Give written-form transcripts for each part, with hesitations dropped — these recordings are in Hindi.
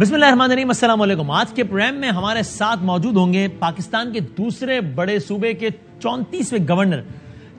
बिस्मिल्लाहिर्रहमानिर्रहीम, अस्सलाम वालेकुम। आज के प्रोग्राम में हमारे साथ मौजूद होंगे पाकिस्तान के दूसरे बड़े सूबे के 34वें गवर्नर,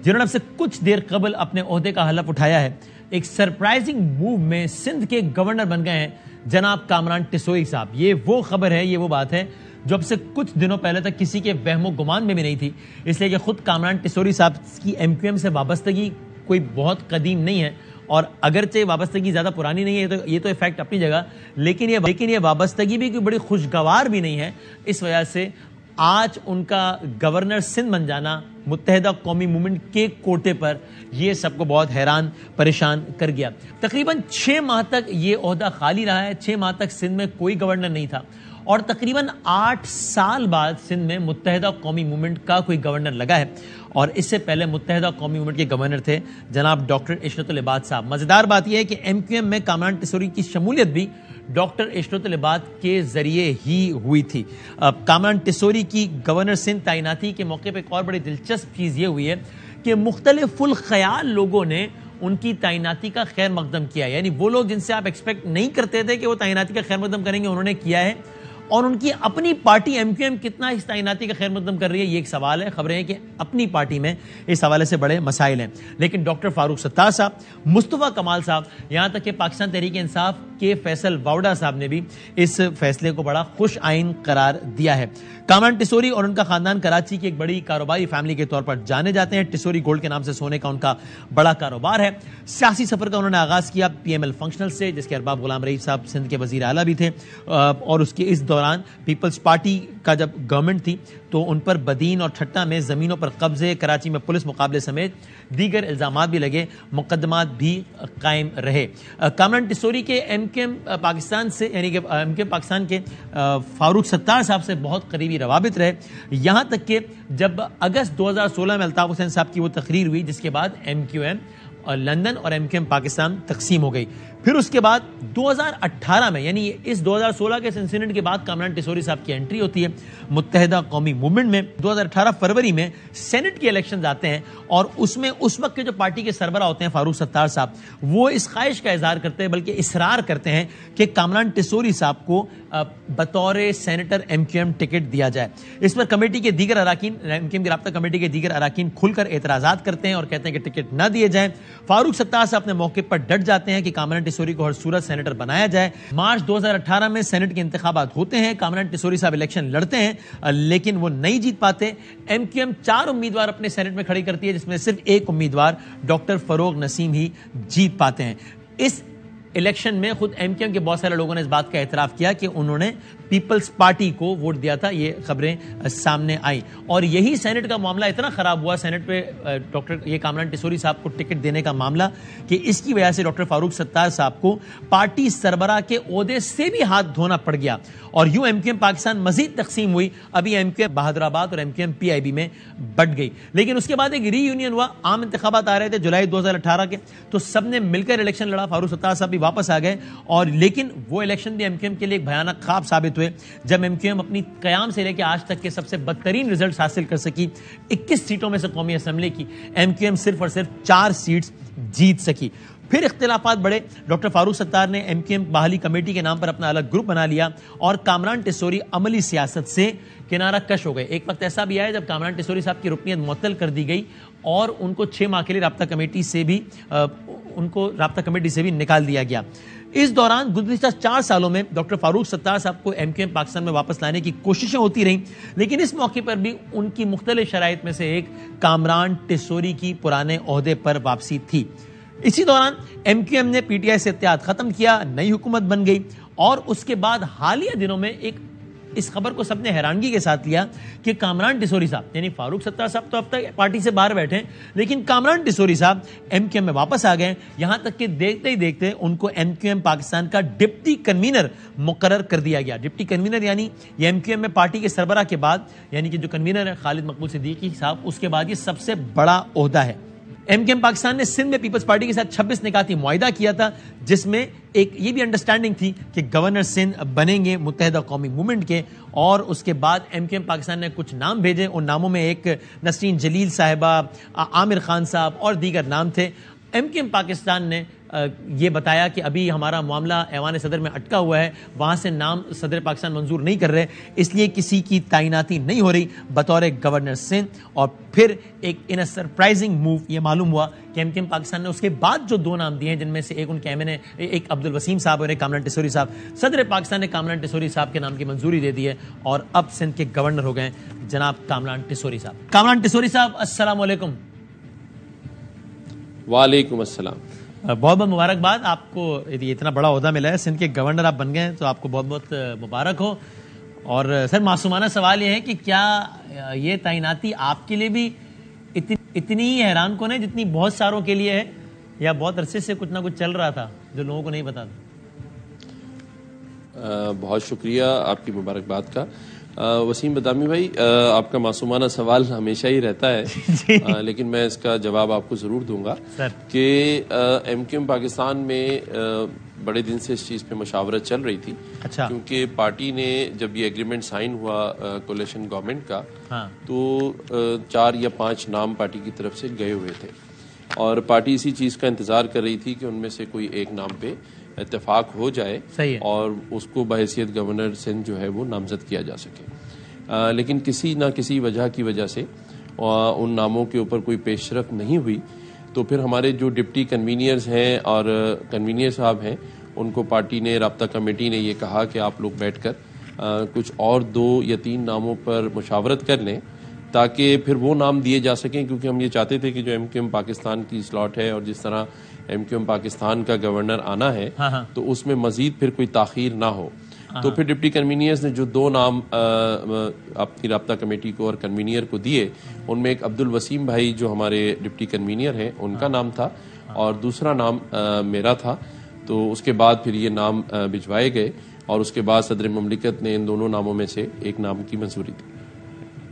जिन्होंने अब से कुछ देर कबल अपने ओहदे का हलफ उठाया है। एक सरप्राइजिंग मूव में सिंध के गवर्नर बन गए हैं जनाब कामरान टिसोई साहब। ये वो खबर है, ये वो बात है जो अब से कुछ दिनों पहले तक किसी के वहमो गुमान में भी नहीं थी, इसलिए कि खुद कामरान टिसोई साहब की एमक्यूएम से वाबस्तगी कोई बहुत कदीम नहीं है, और अगरचे वाबस्तगी ज्यादा पुरानी नहीं है, तो ये तो फैक्ट अपनी जगह, लेकिन ये वाबस्तगी भी कोई बड़ी खुशगवार भी नहीं है। इस वजह से आज उनका गवर्नर सिंध बन जाना मुत्तहिदा कौमी मूवमेंट के कोटे पर यह सबको बहुत हैरान परेशान कर गया। तकरीबन 6 माह तक ये ओहदा खाली रहा है। 6 माह तक सिंध में कोई गवर्नर नहीं था, और तकरीबन 8 साल बाद सिंध में मुत्तहिदा कौमी मूवमेंट का कोई गवर्नर लगा है। और इससे पहले मुत्तहिदा कौमी मूवमेंट के गवर्नर थे जनाब डॉक्टर इशरतुल इबाद साहब। मजेदार बात यह है कि एमक्यूएम में कामरान टिसोई की शमूलियत भी डॉक्टर इशरतुल इबाद के जरिए ही हुई थी। कामरान टिसोई की गवर्नर सिंध तैनाती के मौके पर एक और बड़ी दिलचस्प चीज ये हुई है कि मुख्तलिफुल ख्याल लोगों ने उनकी तैनाती का खैर मकदम किया, यानी वो लोग जिनसे आप एक्सपेक्ट नहीं करते थे कि वो तैनाती का खैर मकदम करेंगे, उन्होंने किया है। और उनकी अपनी पार्टी एमक्यूएम कितना इस तैनाती का खैर मकदम कर रही है, ये एक सवाल है। खबरें हैं कि अपनी पार्टी में इस हवाले से बड़े मसाइल हैं, लेकिन डॉक्टर फारूक सत्तार साहब, मुस्तफा कमाल साहब, यहां तक कि पाकिस्तान तहरीक इंसाफ के फैसल वाउडा साहब ने भी इस फैसले को बड़ा खुश आइन करार दिया है। कामरान टिसोई और उनका खानदान कराची की एक बड़ी कारोबारी फैमिली के तौर पर जाने जाते हैं। टिसोई गोल्ड के नाम से सोने का उनका बड़ा कारोबार है। सियासी सफर का उन्होंने आगाज किया पीएमएल फंक्शनल से, जिसके अरबाब गुलाम रईस साहब सिंध के वजीर आला भी थे, और उसके इस दौरान पीपल्स पार्टी का जब गवर्नमेंट थी तो उन पर बदीन और ठट्टा में जमीनों पर कब्जे, कराची में पुलिस मुकाबले समेत दीगर इल्जामात भी लगे, मुकदमात भी कायम रहे। कामरान टिसोई के एमक्यूएम पाकिस्तान से, यानी कि एमक्यूएम पाकिस्तान के फारूक सत्तार साहब से बहुत करीबी रवाबित रहे, यहां तक कि जब अगस्त 2016 में अल्ताफ हुसैन साहब की वो तकरीर हुई जिसके बाद एमक्यूएम और लंदन और एमक्यूएम पाकिस्तान तकसीम हो गई। फिर उसके बाद 2018 में, यानी इस 2016 के इंसिडेंट के बाद कामरान टिसोई साहब की एंट्री होती है मुत्तहिदा कौमी मूवमेंट में। 2018 फरवरी में सेनेट के इलेक्शन आते हैं, और उसमें उस वक्त के जो पार्टी के सरबरा होते हैं फारूक सत्तार साहब, वो इस ख्वाहिश का इजहार करते हैं, बल्कि इसरार करते हैं कि कामरान टिसोई साहब को बतौर सेनेटर एमक्यूएम टिकट दिया जाए। इस पर कमेटी के दीगर अराकीन, एमक्यूएम की राब्ता कमेटी के दीगर अराकीन खुलकर एतराजात करते हैं और कहते हैं कि टिकट न दिए जाए। फारूक सत्तार साहब अपने मौके पर डट जाते हैं कि कामरान टिसोई को हर सूरत सेनेटर बनाया जाए। मार्च 2018 में सेनेट के इंतखाबात होते हैं। कामरान टिसोई साहब इलेक्शन लड़ते हैं, लेकिन वो नहीं जीत पाते। एमक्यूएम 4 उम्मीदवार अपने सेनेट में खड़ी करती है, जिसमें सिर्फ एक उम्मीदवार डॉक्टर फरोग नसीम ही जीत पाते हैं। इस इलेक्शन में खुद एमक्यूएम के बहुत सारे लोगों ने इस बात का एतराफ किया कि उन्होंने पीपल्स पार्टी को वोट दिया था। ये खबरें सामने आई, और यही सेनेट का मामला इतना खराब हुआ, सेनेट पे ये कामरान टिसोई साहब को टिकट देने का मामला, कि इसकी वजह से डॉक्टर फारूक सत्तार साहब को पार्टी सरबरा के ओहदे से भी हाथ धोना पड़ गया, और यूं एमक्यूएम पाकिस्तान मजीद तकसीम हुई। अभी एमक्यूएम बहादुराबाद और एमक्यूएम पीआईबी में बट गई। लेकिन उसके बाद एक रीयूनियन हुआ, आम इंतखाबात आ रहे थे जुलाई 2018 के, तो सबने मिलकर इलेक्शन लड़ा। फारूक सत्तार साहब भी वापस आ गए, और लेकिन वो इलेक्शन भी एमक्यूएम के लिए एक भयानक ख्वाब साबित हुए, जब एमक्यूएम अपनी कयाम से लेकर आज तक के सबसे बदतरीन रिजल्ट हासिल कर सकी। 21 सीटों में से कौमी असेंबली की एमक्यूएम सिर्फ और सिर्फ 4 सीट्स जीत सकी। फिर इख्तिलाफात बढ़े। डॉक्टर फारूक सत्तार ने एमक्यूएम बहाली कमेटी के नाम पर अपना अलग ग्रुप बना लिया, और कामरान टिसोई अमली सियासत से किनारा कश हो गए। एक वक्त ऐसा भी आया जब कामरान टिसोई साहब की रुकनीत मुअत्तल कर दी गई, और उनको 6 माह के लिए राब्ता कमेटी से भी निकाल दिया गया। इस दौरान गुज़िश्ता 4 सालों में डॉक्टर फारूक सत्तार साहब को एमक्यूएम पाकिस्तान में वापस लाने की कोशिशें होती रहीं, लेकिन इस मौके पर भी उनकी मुख्तलिफ शराइत में से एक कामरान टिसोई की पुराने ओहदे पर वापसी थी। इसी दौरान एमक्यूएम ने पीटीआई से इत्तेहाद खत्म किया, नई हुकूमत बन गई, और उसके बाद हालिया दिनों में इस खबर को सबने हैरानगी के साथ लिया कि कामरान टिसोई साहब, यानी फारूक सत्तार साहब तो अब तक पार्टी से बाहर बैठे, लेकिन कामरान टिसोई साहब एमक्यूएम में वापस आ गए। यहां तक कि देखते ही देखते उनको एमक्यूएम पाकिस्तान का डिप्टी कन्वीनर मुकर्रर कर दिया गया। डिप्टी कन्वीनर यानी ये एमक्यूएम में पार्टी के सरबरा के बाद, यानी कि जो कन्वीनर है खालिद मकबूल सिद्दीकी साहब, उसके बाद ये सबसे बड़ा ओहदा है। एमक्यूएम पाकिस्तान ने सिंध में पीपल्स पार्टी के साथ 26 निकाती मुआहिदा किया था, जिसमें एक ये भी अंडरस्टैंडिंग थी कि गवर्नर सिंध बनेंगे मुत्तहिदा कौमी मूवमेंट के। और उसके बाद एमक्यूएम पाकिस्तान ने कुछ नाम भेजे, उन नामों में एक नसरीन जलील साहिबा, आमिर खान साहब और दीगर नाम थे। एमक्यूएम पाकिस्तान ने ये बताया कि अभी हमारा मामला ऐवान सदर में अटका हुआ है, वहां से नाम सदर पाकिस्तान मंजूर नहीं कर रहे, इसलिए किसी की तैनाती नहीं हो रही बतौर गवर्नर सिंध। और फिर एक इन अ सरप्राइजिंग मूव ये मालूम हुआ कि एमक्यूएम पाकिस्तान ने उसके बाद जो 2 नाम दिए हैं, जिनमें से एक उनके एमएनए एक अब्दुल वसीम साहब और एक कामरान टिसोरी साहब, सदर पाकिस्तान ने कामरान टिसोरी साहब के नाम की मंजूरी दे दी है और अब सिंध के गवर्नर हो गए जनाब कामरान टिसोरी साहब। कामरान टिसोरी साहब, अस्सलाम वालेकुम। वालेकुम अस्सलाम। बहुत बहुत मुबारकबाद आपको, यदि इतना बड़ा ओहदा मिला है, सिंध के गवर्नर आप बन गए हैं, तो आपको बहुत बहुत मुबारक हो। और सर, मासूमाना सवाल ये है कि क्या ये तैनाती आपके लिए भी इतनी ही हैरान कौन है जितनी बहुत सारों के लिए है, या बहुत अरसे से कुछ ना कुछ चल रहा था जो लोगों को नहीं पता था? बहुत शुक्रिया आपकी मुबारकबाद का। वसीम बदामी भाई, आपका मासूमाना सवाल हमेशा ही रहता है, लेकिन मैं इसका जवाब आपको ज़रूर दूंगा कि एमक्यूएम पाकिस्तान में बड़े दिन से इस चीज़ पे मुशावरत चल रही थी। अच्छा। क्योंकि पार्टी ने जब ये एग्रीमेंट साइन हुआ कोलिशन गवर्नमेंट का, हाँ। तो 4 या 5 नाम पार्टी की तरफ से गए हुए थे और पार्टी इसी चीज़ का इंतज़ार कर रही थी कि उनमें से कोई एक नाम पे इत्तेफाक हो जाए। सही है। और उसको बहैसियत गवर्नर सिंध जो है वो नामजद किया जा सके। लेकिन किसी ना किसी वजह से उन नामों के ऊपर कोई पेशरफ नहीं हुई, तो फिर हमारे जो डिप्टी कन्वीनियर्स हैं और कन्वीनियर साहब हैं, उनको पार्टी ने, राब्ता कमेटी ने ये कहा कि आप लोग बैठकर कुछ और 2 या 3 नामों पर मुशावरत कर लें ताकि फिर वो नाम दिए जा सकें। क्योंकि हम ये चाहते थे कि जो एमक्यूएम पाकिस्तान की स्लॉट है और जिस तरह एमक्यूएम पाकिस्तान का गवर्नर आना है, तो उसमें मजीद फिर कोई ताखीर ना हो। तो फिर डिप्टी कन्वीनियर्स ने जो 2 नाम अपनी राब्ता कमेटी को और कन्वीनियर को दिए, उनमें एक अब्दुल वसीम भाई जो हमारे डिप्टी कन्वीनियर हैं, उनका नाम था और दूसरा नाम मेरा था। तो उसके बाद फिर ये नाम भिजवाए गए और उसके बाद सदर ममलिकत ने इन दोनों नामों में से एक नाम की मंजूरी दी।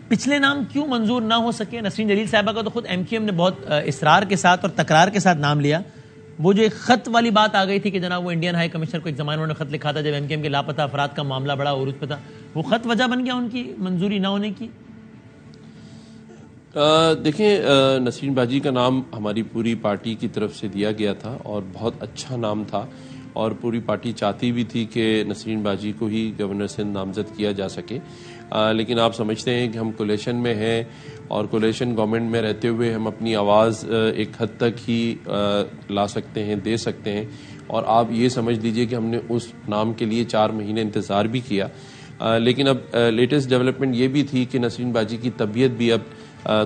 पिछले नाम क्यों मंजूर ना हो सके? नसरीन जलील साहबा का तो खुद एमक्यूएम ने बहुत इसरार के साथ और तकरार के साथ नाम लिया। वो जो एक खत वाली बात आ गई थी कि जनाब वो इंडियन हाई कमिश्नर को एक जमाने उन्होंने खत लिखा था जब एमक्यूएम के लापता अफराद का मामला बड़ा उरूज पे था, वो खत वजह बन गया उनकी मंजूरी ना होने की? देखें, नसरीन बाजी का नाम हमारी पूरी पार्टी की तरफ से दिया गया था और बहुत अच्छा नाम था और पूरी पार्टी चाहती भी थी कि नसरीन बाजी को ही गवर्नर सिंध नामजद किया जा सके। लेकिन आप समझते हैं कि हम कोलेशन में हैं और कोलेशन गवर्नमेंट में रहते हुए हम अपनी आवाज़ एक हद तक ही ला सकते हैं, दे सकते हैं। और आप ये समझ लीजिए कि हमने उस नाम के लिए 4 महीने इंतज़ार भी किया। लेकिन अब लेटेस्ट डेवलपमेंट ये भी थी कि नसरीन बाजी की तबीयत भी अब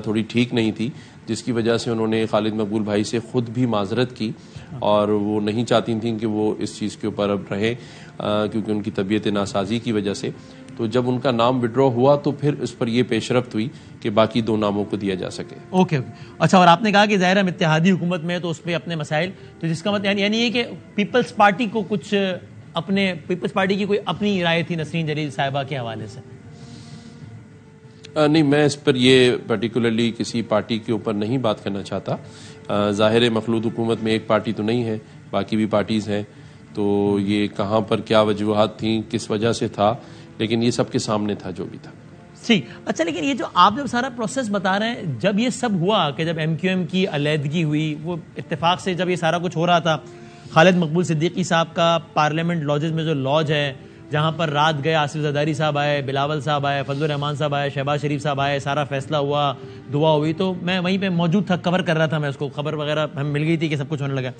थोड़ी ठीक नहीं थी, जिसकी वजह से उन्होंने खालिद मकबूल भाई से ख़ुद भी माजरत की और वो नहीं चाहती थी कि वो इस चीज़ के ऊपर अब रहे क्योंकि उनकी तबीयत नासाजी की वजह से। तो जब उनका नाम विड्रॉ हुआ तो फिर उस पर ये पेशरफ्त हुई कि बाकी 2 नामों को दिया जा सके। ओके। अच्छा, और आपने कहा कि ज़ाहिर है इत्तेहादी हुकूमत में तो उस पर अपने मसाइल, तो जिसका मतलब यानी ये कि पीपल्स पार्टी को कुछ अपने, पीपल्स पार्टी की कोई अपनी राय थी नसरीन जलील साहिबा के हवाले से? नहीं, मैं इस पर ये पर्टिकुलरली किसी पार्टी के ऊपर नहीं बात करना चाहता। ज़ाहिर है मखलूत हुकूमत में एक पार्टी तो नहीं है, बाकी भी पार्टीज़ हैं, तो ये कहाँ पर क्या वजूहात थी, किस वजह से था, लेकिन ये सबके सामने था जो भी था। ठीक। अच्छा, लेकिन ये जो आप जब सारा प्रोसेस बता रहे हैं, जब ये सब हुआ कि जब एमक्यूएम की अलहदगी हुई, वो इत्तेफाक से जब ये सारा कुछ हो रहा था, खालिद मकबूल सिद्दीकी साहब का पार्लियामेंट लॉजेस में जो लॉज है जहाँ पर रात गए, आसिफ ज़रदारी साहब आए, बिलावल साहब आए, फजलुर रहमान साहब आए, शहबाज शरीफ साहब आए, सारा फैसला हुआ, दुआ हुई, तो मैं वहीं पे मौजूद था, कवर कर रहा था मैं उसको, खबर वगैरह हमें मिल गई थी कि सब कुछ होने लगा।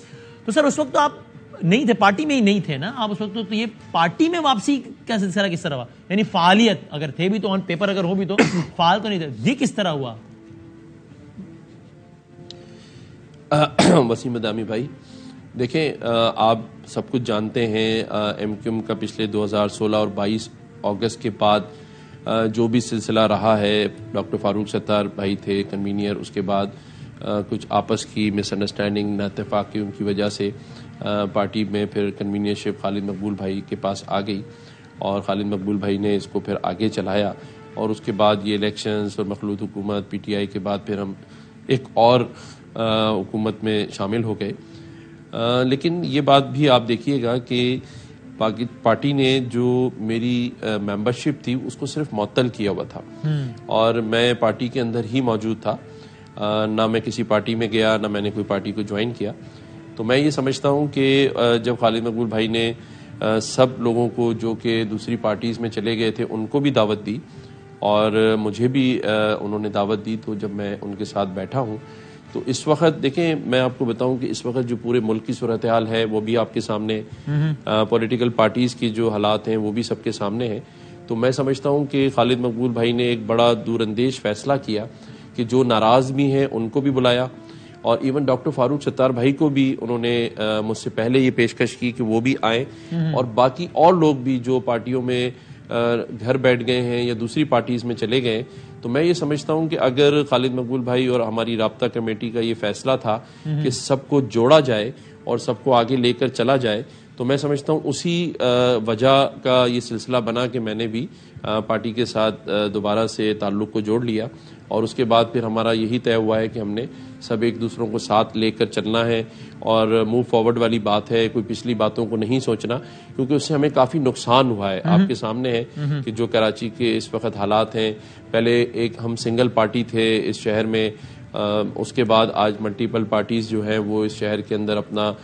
तो सर उस वक्त तो आप नहीं थे, पार्टी में ही नहीं थे ना आप उस वक्त, तो ये पार्टी में वापसी का सिलसिला किस तरह हुआ? यानी फालियत अगर थे भी तो ऑन पेपर अगर हो भी तो फाल तो नहीं थे, ये किस तरह हुआ? वसीम बदामी भाई, देखें, आप सब कुछ जानते हैं, एमक्यूएम का पिछले 2016 और 22 अगस्त के बाद जो भी सिलसिला रहा है, डॉक्टर फारूक सत्तार भाई थे कन्वीनियर, उसके बाद कुछ आपस की मिसअंडरस्टैंडिंग, नाइत्तेफाकी की वजह से पार्टी में फिर कन्वीनियरशिप खालिद मकबूल भाई के पास आ गई और खालिद मकबूल भाई ने इसको फिर आगे चलाया और उसके बाद ये इलेक्शंस और मखलूत हुकूमत पीटीआई के बाद फिर हम एक और हुकूमत में शामिल हो गए। लेकिन ये बात भी आप देखिएगा कि पार्टी ने जो मेरी मेंबरशिप थी उसको सिर्फ मुअत्तल किया हुआ था और मैं पार्टी के अंदर ही मौजूद था ना मैं किसी पार्टी में गया, ना मैंने कोई पार्टी को ज्वाइन किया। तो मैं ये समझता हूँ कि जब खालिद मकबूल भाई ने सब लोगों को जो कि दूसरी पार्टीज़ में चले गए थे उनको भी दावत दी और मुझे भी उन्होंने दावत दी, तो जब मैं उनके साथ बैठा हूँ तो इस वक्त देखें, मैं आपको बताऊं कि इस वक्त जो पूरे मुल्क की सूरत हाल है वो भी आपके सामने, पॉलिटिकल पार्टीज़ की जो हालात हैं वो भी सबके सामने हैं। तो मैं समझता हूं कि खालिद मकबूल भाई ने एक बड़ा दूरअंदेश फैसला किया कि जो नाराज़ भी हैं उनको भी बुलाया और इवन डॉक्टर फारूक सत्तार भाई को भी उन्होंने मुझसे पहले ये पेशकश की कि वो भी आए और बाकी और लोग भी जो पार्टियों में घर बैठ गए हैं या दूसरी पार्टीज़ में चले गए। तो मैं ये समझता हूं कि अगर खालिद मकबूल भाई और हमारी राब्ता कमेटी का ये फैसला था कि सबको जोड़ा जाए और सबको आगे लेकर चला जाए, तो मैं समझता हूं उसी वजह का ये सिलसिला बना कि मैंने भी पार्टी के साथ दोबारा से ताल्लुक़ को जोड़ लिया और उसके बाद फिर हमारा यही तय हुआ है कि हमने सब एक दूसरों को साथ लेकर चलना है और मूव फॉरवर्ड वाली बात है, कोई पिछली बातों को नहीं सोचना, क्योंकि उससे हमें काफ़ी नुकसान हुआ है। आपके सामने है कि जो कराची के इस वक्त हालात हैं, पहले एक हम सिंगल पार्टी थे इस शहर में, उसके बाद आज मल्टीपल पार्टीज़ जो है वो इस शहर के अंदर अपना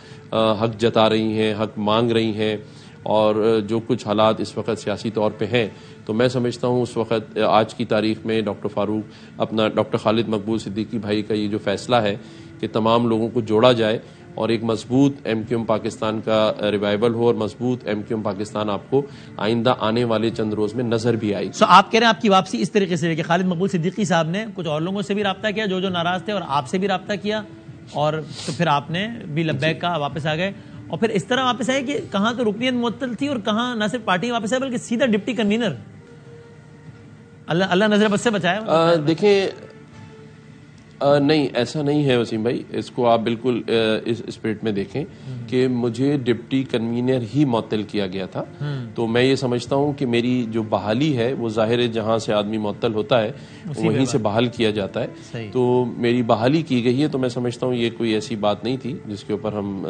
हक जता रही हैं, हक मांग रही हैं और जो कुछ हालात इस वक्त सियासी तौर पे हैं, तो मैं समझता हूँ उस वक्त आज की तारीख में डॉक्टर खालिद मकबूल सिद्दीकी भाई का ये जो फैसला है कि तमाम लोगों को जोड़ा जाए और एक मजबूत MQM पाकिस्तान का रिवाइवल हो और मजबूत MQM पाकिस्तान आपको आइंदा आने वाले चंद रोज में नजर भी आई। सो आप कह रहे हैं आपकी वापसी इस तरीके से कि खालिद मकबूल सिद्दीकी साहब ने कुछ और लोगों से भी रब्ता किया जो नाराज थे और आपसे भी रब्ता किया और तो फिर आपने भी लब्बैक का वापस आ गए और फिर इस तरह वापस आए कि कहाँ तो रुकनियत मुअत्तल थी और कहाँ न सिर्फ पार्टी वापस आए बल्कि सीधा डिप्टी कन्वीनर। अल्लाह नजर बद से बचाए। देखें, नहीं, ऐसा नहीं है वसीम भाई, इसको आप बिल्कुल इस स्पिरिट में देखें कि मुझे डिप्टी कन्वीनर ही मुअत्तल किया गया था। तो मैं ये समझता हूँ कि मेरी जो बहाली है वो जाहिर है जहाँ से आदमी मुअत्तल होता है वहीं से बहाल किया जाता है, तो मेरी बहाली की गई है। तो मैं समझता हूँ ये कोई ऐसी बात नहीं थी जिसके ऊपर हम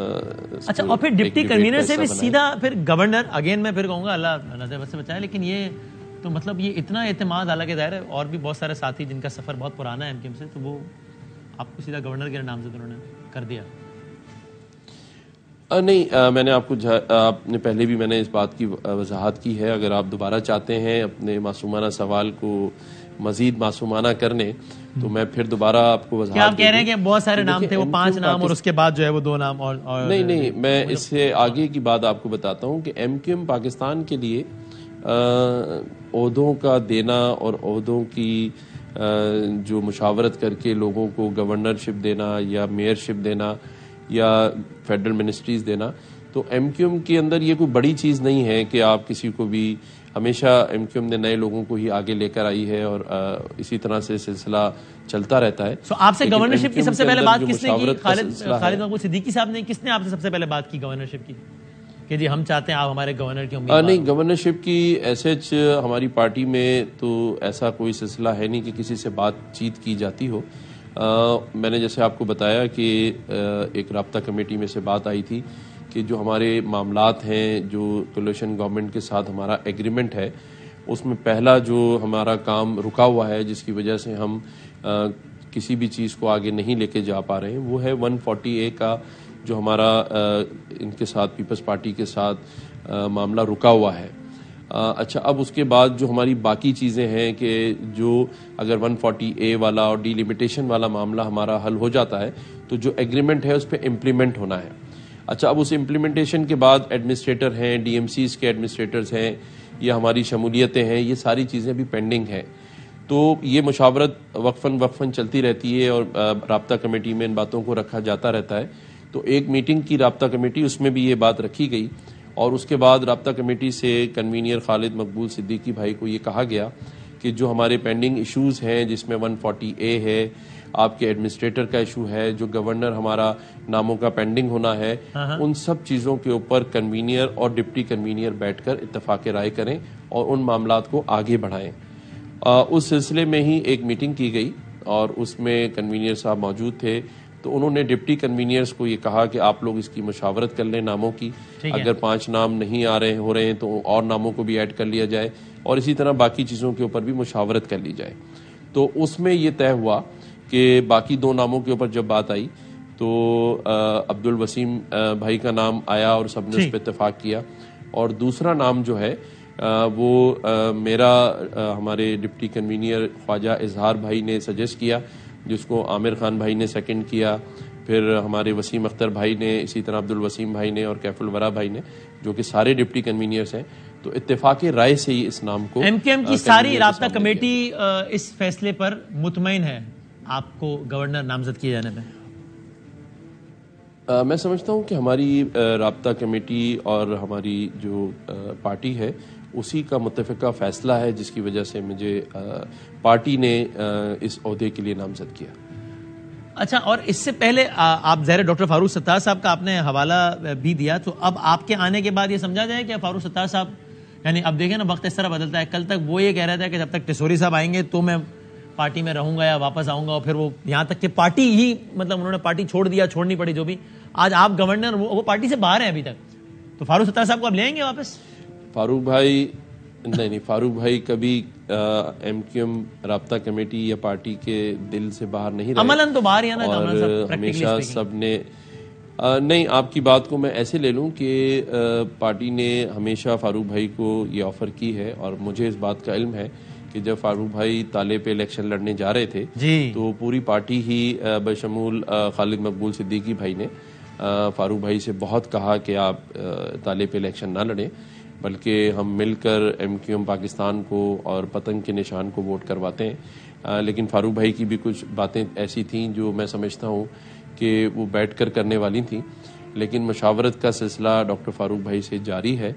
अच्छा, और फिर डिप्टी कन्वीनर से भी सीधा फिर गवर्नर, अगेन मैं फिर कहूँगा अल्लाह नजर बद से बचाए, लेकिन ये तो मतलब ये इतना एतमाद, हालांकि ज़ाहिर है और भी बहुत सारे साथी जिनका सफ़र बहुत पुराना है MQM से, तो वो आपको सीधा गवर्नर के नाम से उन्होंने कर दिया। नहीं, मैंने आपने पहले भी मैंने इस बात की वजाहत की है। अगर आप दोबारा चाहते हैं अपने मासूमाना सवाल को मजीद मासूमाना करने, तो मैं फिर दोबारा आपको वजाहत। क्या आप कह रहे हैं कि बहुत सारे नाम थे, वो 5 नाम और उसके बाद जो है वो 2 नाम और नहीं, मैं इससे आगे की बात आपको बताता हूँ कि MQM पाकिस्तान के लिए ओहदों का देना और ओहदों की जो मुशावरत करके लोगों को गवर्नरशिप देना या मेयरशिप देना या फेडरल मिनिस्ट्रीज देना, तो MQM के अंदर ये कोई बड़ी चीज़ नहीं है कि आप किसी को भी, हमेशा MQM ने नए लोगों को ही आगे लेकर आई है और इसी तरह से सिलसिला चलता रहता है। तो आपसे गवर्नरशिप की सबसे पहले बात किसने की? खालिद मकबूल सिद्दीकी साहब ने, किसने आपसे सबसे पहले बात की गवर्नरशिप की कि जी हम चाहते हैं आप हमारे गवर्नर की उम्मीदवार? नहीं, गवर्नरशिप की ऐसे हमारी पार्टी में तो ऐसा कोई सिलसिला है नहीं कि किसी से बातचीत की जाती हो। मैंने जैसे आपको बताया कि एक राब्ता कमेटी में से बात आई थी कि जो हमारे मामलात हैं, जो कोलिशन गवर्नमेंट के साथ हमारा एग्रीमेंट है, उसमें पहला जो हमारा काम रुका हुआ है जिसकी वजह से हम किसी भी चीज़ को आगे नहीं लेके जा पा रहे हैं, वो है 140A का जो हमारा इनके साथ पीपल्स पार्टी के साथ मामला रुका हुआ है। अच्छा, अब उसके बाद जो हमारी बाकी चीज़ें हैं कि जो अगर 140A वाला और डिलिमिटेशन वाला मामला हमारा हल हो जाता है तो जो एग्रीमेंट है उस पर इम्प्लीमेंट होना है। अच्छा, अब उस इम्प्लीमेंटेशन के बाद एडमिनिस्ट्रेटर हैं, DMCs के एडमिनिस्ट्रेटर्स हैं या हमारी शमूलियतें हैं, ये सारी चीज़ें भी पेंडिंग हैं। तो ये मुशावरत वक्फन चलती रहती है और राब्ता कमेटी में इन बातों को रखा जाता रहता है। तो एक मीटिंग की राब्ता कमेटी, उसमें भी ये बात रखी गई और उसके बाद राब्ता कमेटी से कन्वीनियर खालिद मकबूल सिद्दीकी भाई को ये कहा गया कि जो हमारे पेंडिंग इश्यूज़ हैं जिसमें 140A है, आपके एडमिनिस्ट्रेटर का इशू है, जो गवर्नर हमारा नामों का पेंडिंग होना है, उन सब चीज़ों के ऊपर कन्वीनियर और डिप्टी कन्वीनियर बैठकर इत्तफाक राय करें और उन मामलात को आगे बढ़ाएं। उस सिलसिले में ही एक मीटिंग की गई और उसमें कन्वीनियर साहब मौजूद थे। तो उन्होंने डिप्टी कन्वीनियर्स को ये कहा कि आप लोग इसकी मुशावरत कर लें नामों की, अगर 5 नाम नहीं हो रहे हैं तो और नामों को भी ऐड कर लिया जाए और इसी तरह बाकी चीज़ों के ऊपर भी मुशावरत कर ली जाए। तो उसमें ये तय हुआ कि बाकी दो नामों के ऊपर जब बात आई तो अब्दुल वसीम भाई का नाम आया और सबने उस पर इत्तेफाक किया। और दूसरा नाम जो है वो मेरा हमारे डिप्टी कन्वीनियर ख्वाजा इजहार भाई ने सजेस्ट किया, जिसको आमिर खान भाई ने सेकंड किया, फिर हमारे वसीम अख्तर भाई ने, इसी तरह अब्दुल वसीम भाई ने और कैफुल वरा भाई ने, जो कि सारे डिप्टी कन्वीनियर्स हैं। तो इत्तेफाक राय से ही इस नाम को एमकेएम की सारी राब्ता कमेटी इस फैसले पर मुतमईन है आपको गवर्नर नामजद किए जाने पे? मैं समझता हूं कि हमारी राब्ता कमेटी और हमारी जो पार्टी है उसी का मुत्तफ़िका फैसला है, जिसकी वजह से मुझे पार्टी ने इस ओहदे के लिए नामजद किया। अच्छा, और इससे पहले आप ज़ाहिर डॉक्टर फारूक सत्तार साहब का आपने हवाला भी दिया, तो अब आपके आने के बाद ये समझा जाए कि फारूक सत्तार साहब, यानी अब देखें ना वक्त इस तरह बदलता है, कल तक वो ये कह रहा था कि जब तक टिसोरी साहब आएंगे तो मैं पार्टी में रहूंगा या वापस आऊंगा, और फिर वो यहाँ तक कि पार्टी ही, मतलब उन्होंने पार्टी छोड़ दिया, छोड़नी पड़ी जो भी। आज आप गवर्नर, वो पार्टी से बाहर हैं अभी तक, तो फारूक सत्तार साहब को आप ले आएंगे वापस? फारूक भाई नहीं, फारूक भाई कभी एमक्यूएम राब्ता कमेटी या पार्टी के दिल से बाहर नहीं रहे। अमलन तो बाहर ही है ना, और हमेशा सबने नहीं, आपकी बात को मैं ऐसे ले लूं कि पार्टी ने हमेशा फारूक भाई को ये ऑफर की है, और मुझे इस बात का इल्म है कि जब फारूक भाई ताले पे इलेक्शन लड़ने जा रहे थे तो पूरी पार्टी ही बशमूल खालिद मकबूल सिद्दीकी भाई ने फारूक भाई से बहुत कहा कि आप ताले पे इलेक्शन ना लड़ें, बल्कि हम मिलकर एमक्यूएम पाकिस्तान को और पतंग के निशान को वोट करवाते हैं। लेकिन फारूक भाई की भी कुछ बातें ऐसी थीं जो मैं समझता हूँ कि वो बैठकर करने वाली थी, लेकिन मशावरत का सिलसिला डॉक्टर फारूक भाई से जारी है,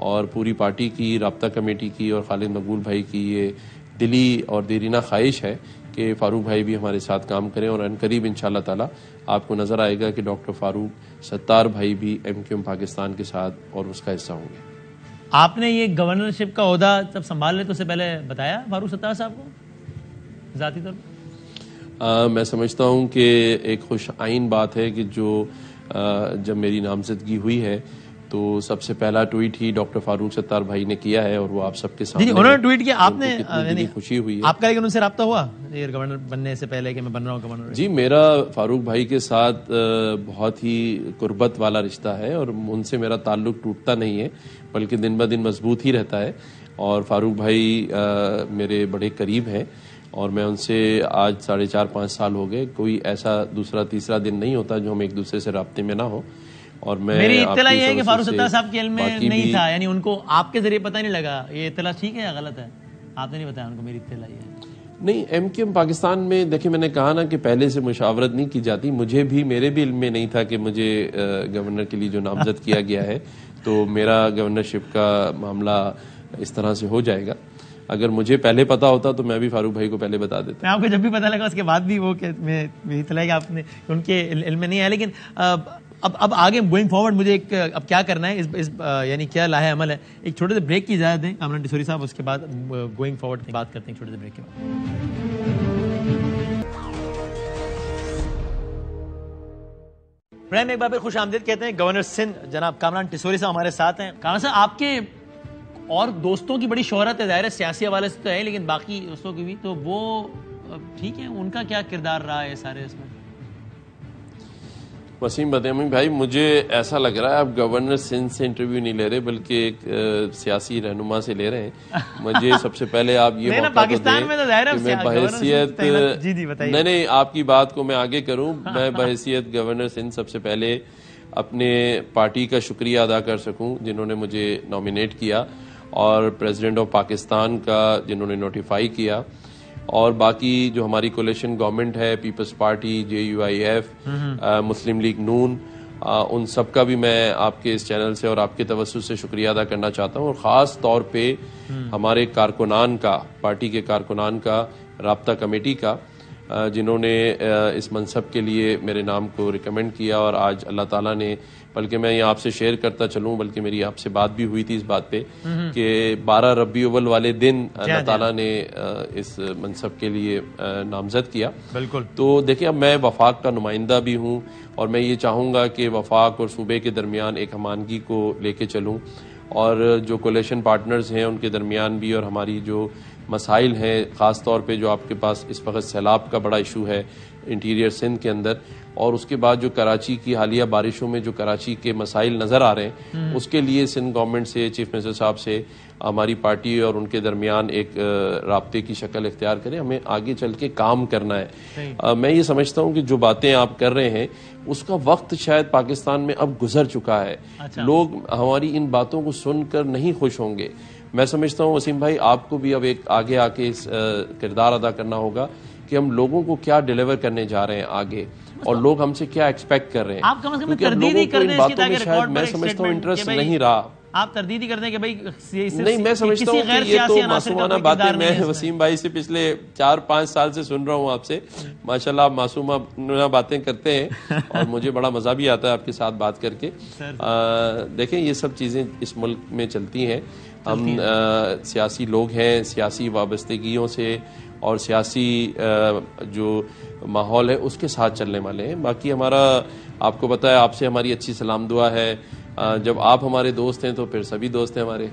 और पूरी पार्टी की, राब्ता कमेटी की और खालिद मकबूल भाई की ये दिली और देरीना ख्वाहिश है कि फारूक भाई भी हमारे साथ काम करें, और अनकरीब इंशाअल्लाह ताला आपको नज़र आएगा कि डॉक्टर फारूक सत्तार भाई भी एमक्यूएम पाकिस्तान के साथ और उसका हिस्सा होंगे। आपने ये गवर्नरशिप का ओहदा जब संभाल रहे तो उससे पहले बताया फारूक सत्तार साहब को ज़ाती तौर पर? मैं समझता हूँ कि एक खुश आइन बात है कि जो जब मेरी नामजदगी हुई है तो सबसे पहला ट्वीट ही डॉक्टर फारूक सत्तार भाई ने किया है, और वो आप सबके सामने उन्होंने ट्वीट किया, आपने कितनी खुशी हुई है आपका, लेकिन उनसे रब्ता हुआ ये गवर्नर बनने से पहले कि मैं बन रहा हूँ गवर्नर? जी, मेरा फारूक भाई के साथ बहुत ही कुर्बत वाला रिश्ता है, और उनसे मेरा ताल्लुक टूटता नहीं है, बल्कि दिन ब दिन मजबूत ही रहता है। और फारूक भाई मेरे बड़े करीब हैं, और मैं उनसे आज 4.5-5 साल हो गए, कोई ऐसा दूसरा तीसरा दिन नहीं होता जो हम एक दूसरे से राब्ते में ना हो। और मैं, मेरी इत्तला ये है कि फारूक सत्तार साहब के इल्म में नहीं था, यानी उनको आपके जरिए पता नहीं लगा। ये इत्तला ठीक है या गलत है? आपने नहीं बताया उनको? मेरी इत्तला ये है। नहीं, एमक्यूएम पाकिस्तान में देखिए, मैंने कहा ना कि पहले से मुशावरत नहीं की जाती। मुझे भी, मेरे भी इल्म में नहीं था कि मुझे गवर्नर के लिए जो नामजद किया गया है तो मेरा गवर्नरशिप का मामला इस तरह से हो जाएगा। अगर मुझे पहले पता होता तो मैं भी फारूक भाई को पहले बता देता। मैं आपको जब भी पता लगा उसके बाद भी वो मेरी इत्तला है कि आपने, उनके इल्म में नहीं है। लेकिन अब आगे गोइंग फॉरवर्ड मुझे एक, अब क्या करना है इस यानी क्या लाहे अमल है? एक छोटे से ब्रेक की इजाजत दें कामरान टिसोरी साहब, उसके बाद गोइंग फॉरवर्ड की बात करते हैं छोटे से ब्रेक के बाद। प्रेम एक बार फिर खुश आमदीद कहते हैं। गवर्नर सिंध जनाब कामरान टिसोरी साहब हमारे साथ हैं। कामरान साहब, आपके और दोस्तों की बड़ी शोहरत है, ज़ाहिर है सियासी हवाले से तो है, लेकिन बाकी दोस्तों की भी, तो वो ठीक है, उनका क्या किरदार रहा है सारे इसमें? वसीम बदयमी भाई, मुझे ऐसा लग रहा है आप गवर्नर सिंध से इंटरव्यू नहीं ले रहे, बल्कि एक सियासी रहनुमा से ले रहे हैं। मुझे सबसे पहले आप ये मौका तो दें कि मैं बहैसियत, नहीं, आपकी बात को मैं आगे करूं। मैं बहैसियत गवर्नर सिंध सबसे पहले अपने पार्टी का शुक्रिया अदा कर सकूं जिन्होंने मुझे नॉमिनेट किया, और प्रेसिडेंट ऑफ पाकिस्तान का जिन्होंने नोटिफाई किया, और बाकी जो हमारी कोलिशन गवर्नमेंट है, पीपल्स पार्टी, JUIF, मुस्लिम लीग नून, उन सब का भी मैं आपके इस चैनल से और आपके तवज्जुह से शुक्रिया अदा करना चाहता हूँ। और ख़ास तौर पे हमारे कारकुनान का, पार्टी के कारकुनान का, राब्ता कमेटी का, जिन्होंने इस मनसब के लिए मेरे नाम को रिकमेंड किया। और आज अल्लाह ताला ने, बल्कि मैं ये आपसे शेयर करता चलूं, बल्कि मेरी आपसे बात भी हुई थी इस बात पे कि 12 रबी अव्वल वाले दिन अल्लाह ताला ने इस मनसब के लिए नामजद किया। बिल्कुल। तो देखिए, अब मैं वफाक का नुमाइंदा भी हूँ, और मैं ये चाहूँगा कि वफाक और सूबे के दरमियान एक हमानगी को लेके चलूँ, और जो कोलिशन पार्टनर्स हैं उनके दरमियान भी, और हमारी जो मसाइल हैं, ख़ास तौर पे जो आपके पास इस वक्त सैलाब का बड़ा इशू है इंटीरियर सिंध के अंदर, और उसके बाद जो कराची की हालिया बारिशों में जो कराची के मसाइल नज़र आ रहे हैं, उसके लिए सिंध गवर्नमेंट से, चीफ मिनिस्टर साहब से हमारी पार्टी और उनके दरमियान एक राब्ते की शक्ल इख्तियार करें। हमें आगे चल के काम करना है। मैं ये समझता हूँ कि जो बातें आप कर रहे हैं उसका वक्त शायद पाकिस्तान में अब गुजर चुका है। लोग हमारी इन बातों को सुनकर नहीं खुश होंगे। मैं समझता हूँ वसीम भाई, आपको भी अब एक आगे आके किरदार अदा करना होगा कि हम लोगों को क्या डिलीवर करने जा रहे हैं आगे, और लोग हमसे क्या एक्सपेक्ट कर रहे हैं। आप कम से कम क्योंकि अब लोगों को इन बातों में शायद मैं समझता हूँ इंटरेस्ट नहीं रहा। आप तरदीदी करते हैं कि भाई नहीं, मैं समझता हूँ कि ये तो मासूमाना बातें मैं वसीम भाई से पिछले 4-5 साल से सुन रहा हूँ आपसे। माशाल्लाह आप मासूमाना बातें करते हैं और मुझे बड़ा मजा भी आता है आपके साथ बात करके। देखें, ये सब चीज़ें इस मुल्क में चलती हैं। हम सियासी लोग हैं, सियासी वाबस्तगियों से और सियासी जो माहौल है उसके साथ चलने वाले हैं। बाकी हमारा, आपको पता है, आपसे हमारी अच्छी सलाम दुआ है। जब आप हमारे दोस्त हैं तो फिर सभी दोस्त हैं हमारे।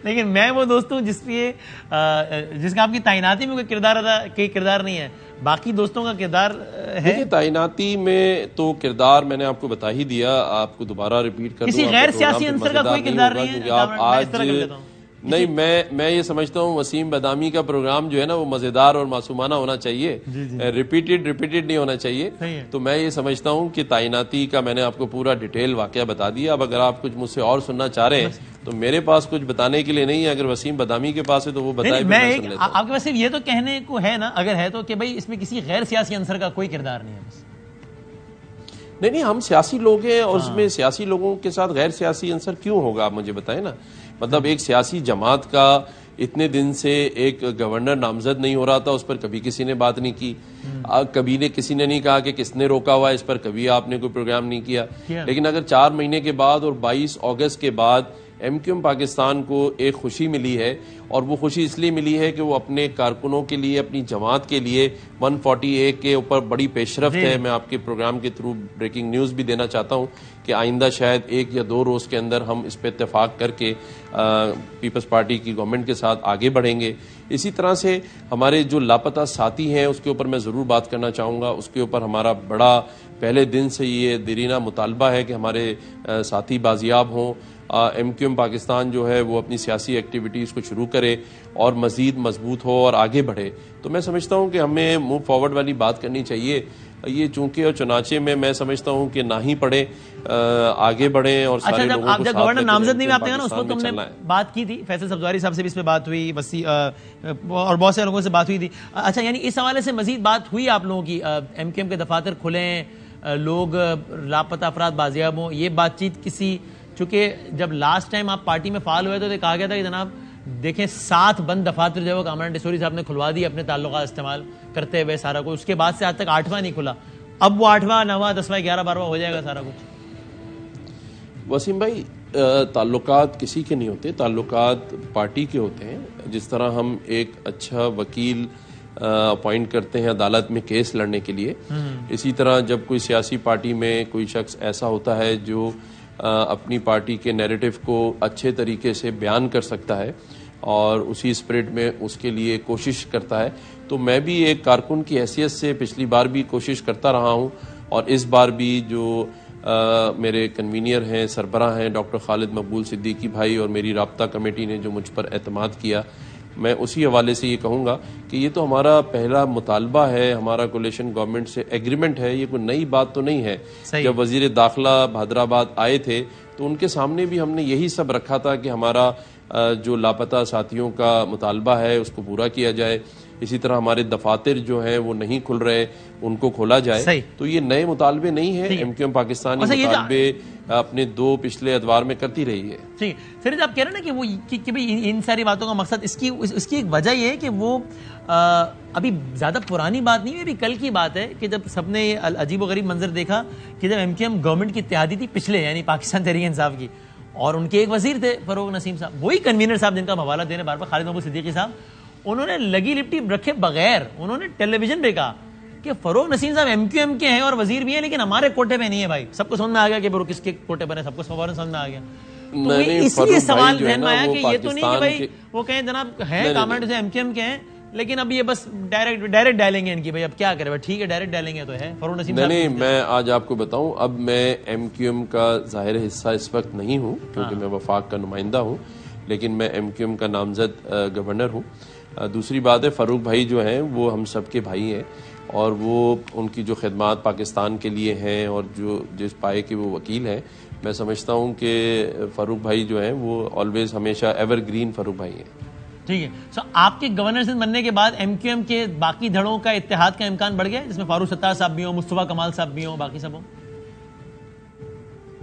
लेकिन मैं वो दोस्त हूँ जिसका आपकी तैनाती में कोई किरदार नहीं है, बाकी दोस्तों का किरदार है। देखिए, तैनाती में तो किरदार मैंने आपको बता ही दिया, आपको दोबारा रिपीट कर दूं। किसी गैर सियासी अंसर का कोई किरदार नहीं है। आप आज नहीं, मैं ये समझता हूँ वसीम बदामी का प्रोग्राम जो है ना वो मजेदार और मासूमाना होना चाहिए, रिपीटेड नहीं होना चाहिए। तो मैं ये समझता हूँ कि तैनाती का मैंने आपको पूरा डिटेल वाकया बता दिया। अब अगर आप कुछ मुझसे और सुनना चाह रहे हैं तो मेरे पास कुछ बताने के लिए नहीं है। अगर वसीम बदामी के पास है तो वो बताए। आपके पास सिर्फ ये तो कहने को है ना, अगर है तो, कि भाई इसमें किसी गैर सियासी अंसर का कोई किरदार नहीं है। बस नहीं, हम सियासी लोग हैं और उसमें सियासी लोगों के साथ गैर सियासी अंसर क्यों होगा, आप मुझे बताएं ना। मतलब एक सियासी जमात का इतने दिन से एक गवर्नर नामजद नहीं हो रहा था, उस पर कभी किसी ने बात नहीं की। किसी ने नहीं कहा कि किसने रोका हुआ है इस पर, कभी आपने कोई प्रोग्राम नहीं किया। लेकिन अगर 4 महीने के बाद और 22 अगस्त के बाद MQM पाकिस्तान को एक खुशी मिली है, और वो खुशी इसलिए मिली है कि वो अपने कारकुनों के लिए, अपनी जमात के लिए 140A के ऊपर बड़ी पेशरफ्त है। मैं आपके प्रोग्राम के थ्रू ब्रेकिंग न्यूज़ भी देना चाहता हूँ कि आइंदा शायद 1 या 2 रोज़ के अंदर हम इस पर इत्तेफाक करके पीपल्स पार्टी की गवर्नमेंट के साथ आगे बढ़ेंगे। इसी तरह से हमारे जो लापता साथी हैं उसके ऊपर मैं ज़रूर बात करना चाहूँगा। उसके ऊपर हमारा बड़ा पहले दिन से ये दीरीना मुतालबा है कि हमारे साथी बाजियाब हों। MQM पाकिस्तान जो है वो अपनी सियासी एक्टिविटीज़ को शुरू करे और मज़ीद मजबूत हो और आगे बढ़े। तो मैं समझता हूँ कि हमें मूव फॉरवर्ड वाली बात करनी चाहिए। ये चूंकि और चुनाचे में मैं समझता हूँ कि ना ही पढ़े, आगे बढ़ें और सारे लोगों को आप जब गवर्नर नामजद नहीं आते हैं ना, उस वक्त हमने बात की थी, फैसल सब्ज़वारी साहब से भी इस पे बात हुई, वसी और बहुत से लोगों से बात हुई थी। अच्छा, यानी इस हवाले से मजीद बात हुई आप लोगों की, MQM के दफातर खुलें, लोग लापता अफराद बाजियाब हों, ये बातचीत किसी, चूंकि जब लास्ट टाइम आप पार्टी में फाल हुए तो कहा गया था कि जनाब देखें 7 बंद दफातर जो है कामरान डिसोरी साहब ने खुलवा दी अपने ताल्लुकात इस्तेमाल करते हुए सारा कुछ। उसके बाद से आज तक 8वां नहीं खुला। अब वो 8वां, 9वां, 10वां, 11वां, 12वां हो जाएगा सारा कुछ। वसीम भाई, ताल्लुकात किसी के नहीं होते, ताल्लुकात पार्टी के होते हैं। जिस तरह हम एक अच्छा वकील अपॉइंट करते हैं अदालत में केस लड़ने के लिए, इसी तरह जब कोई सियासी पार्टी में कोई शख्स ऐसा होता है जो अपनी पार्टी के नैरेटिव को अच्छे तरीके से बयान कर सकता है और उसी स्पिरिट में उसके लिए कोशिश करता है, तो मैं भी एक कारकुन की हैसियत से पिछली बार भी कोशिश करता रहा हूं और इस बार भी जो मेरे कन्वीनियर हैं, सरबराह हैं डॉक्टर खालिद मकबूल सिद्दीकी भाई और मेरी राब्ता कमेटी ने जो मुझ पर एतमाद किया, मैं उसी हवाले से ये कहूँगा कि ये तो हमारा पहला मुतालबा है, हमारा कोलिशन गवर्नमेंट से एग्रीमेंट है, ये कोई नई बात तो नहीं है। जब वजीर दाखिला हैदराबाद आए थे तो उनके सामने भी हमने यही सब रखा था कि हमारा जो लापता साथियों का मुतालबा है उसको पूरा किया जाए। इसी तरह हमारे दफातर जो हैं वो नहीं खुल रहे, उनको खोला जाए। तो ये नए मुतालबे नहीं है, MQM पाकिस्तान मुतालबे अपने 2 पिछले अदवार में करती रही है। ठीक है फिर आप कह रहे हैं ना कि वो कि भाई इन सारी बातों का मकसद इसकी एक वजह ये है कि वो अभी ज़्यादा पुरानी बात नहीं है, अभी कल की बात है कि जब सबने अजीब व गरीब मंजर देखा कि जब MQM गवर्नमेंट की इत्तेहादी थी पिछले, यानी पाकिस्तान तहरीक इंसाफ की, और उनके एक वजीर थे फरोग नसीम साहब, वही कन्वीनर साहब जिनका हवाला देने बार बार खालिद मकबूल सिद्दीकी साहब, उन्होंने लगी लिपटी रखे बगैर उन्होंने टेलीविजन पे कहा कि फरोग नसीम साहब MQM के हैं और वजीर भी हैं, लेकिन हमारे कोटे पे नहीं है। भाई सबको समझ में आ गया कि वो किसके कोटे पर है, सबको फौरन समझ में आ गया। तो इसलिए सवाल ध्यान में आया कि ये तो नहीं कि भाई वो कहें जनाब है कमेंट से एमक्यूएम के हैं, लेकिन अभी ये बस डायरेक्ट डालेंगे इनकी, भाई अब क्या करें, ठीक है डायरेक्ट डालेंगे तो है। फरूक नसीम नहीं, मैं आज आपको बताऊं, अब मैं एमक्यूएम का ज़ाहिर हिस्सा इस वक्त नहीं हूं क्योंकि मैं वफाक का नुमाइंदा हूं, लेकिन मैं एमक्यूएम का नामजद गवर्नर हूं। दूसरी बात है, फ़ारूक भाई जो हैं वो हम सब के भाई हैं और वो उनकी जो खिदमात पाकिस्तान के लिए हैं और जो जिस पाए के वो वकील हैं, मैं समझता हूं कि फ़ारूक भाई जो हैं वो ऑलवेज हमेशा एवरग्रीन फ़ारूक भाई हैं। ठीक है। सो आपके गवर्नर से बनने के बाद एमक्यूएम के बाकी धड़ों का इत्तेहाद का इम्कान बढ़ गया, जिसमें फारूक सत्तार साहब भी हो, मुस्तफा कमाल साहब भी हो, बाकी सब हो?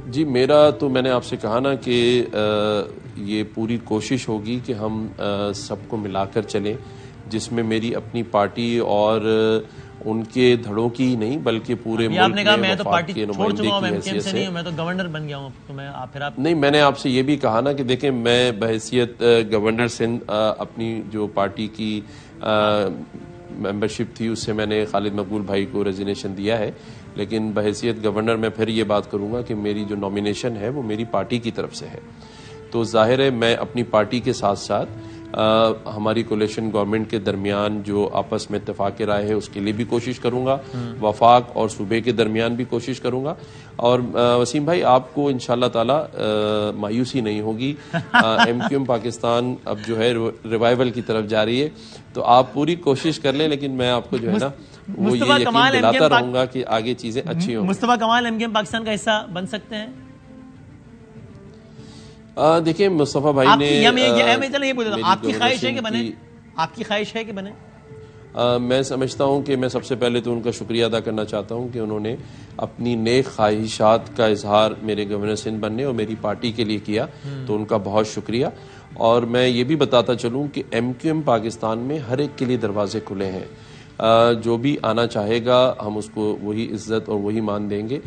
जी, मेरा तो मैंने आपसे कहा ना कि ये पूरी कोशिश होगी कि हम सबको मिलाकर चलें, जिसमें मेरी अपनी पार्टी और उनके धड़ों की ही नहीं बल्कि पूरे मुल्क आपने कहा में मैं तो पार्टी छोड़ चुका हूं, हैसियत से नहीं हूं, मैं तो गवर्नर बन गया हूं, तो मैं फिर आप नहीं, मैंने आपसे ये भी कहा ना कि देखें, मैं बहैसियत गवर्नर सिंध अपनी जो पार्टी की मेंबरशिप थी उससे मैंने खालिद मकबूल भाई को रेजिग्नेशन दिया है, लेकिन बहैसियत गवर्नर मैं फिर ये बात करूंगा कि मेरी जो नॉमिनेशन है वो मेरी पार्टी की तरफ से है। तो जाहिर है मैं अपनी पार्टी के साथ साथ हमारी कोलिशन गवर्नमेंट के दरमियान जो आपस में इत्तेफाक राय है उसके लिए भी कोशिश करूंगा, वफाक और सूबे के दरमियान भी कोशिश करूंगा। और वसीम भाई, आपको इंशाल्लाह ताला मायूसी नहीं होगी। एमक्यूएम पाकिस्तान अब जो है रिवाइवल की तरफ जा रही है, तो आप पूरी कोशिश कर लें, लेकिन मैं आपको जो है ना वो ये यकीन दिलाता रहूंगा कि आगे चीजें अच्छी होंगी। मुस्तफा कमाल एमक्यूएम पाकिस्तान का हिस्सा बन सकते हैं? देखिए, मुस्तफा भाई ने आपकी ख्वाहिश है कि बने? आपकी ख्वाहिश है कि बने? मैं समझता हूं कि मैं सबसे पहले तो उनका शुक्रिया अदा करना चाहता हूं कि उन्होंने अपनी नेक ख्वाहिशात का इजहार मेरे गवर्नर सिंध बनने और मेरी पार्टी के लिए किया, तो उनका बहुत शुक्रिया। और मैं ये भी बताता चलूं कि एमक्यूएम पाकिस्तान में हर एक के लिए दरवाजे खुले हैं, जो भी आना चाहेगा हम उसको वही इज्जत और वही मान देंगे।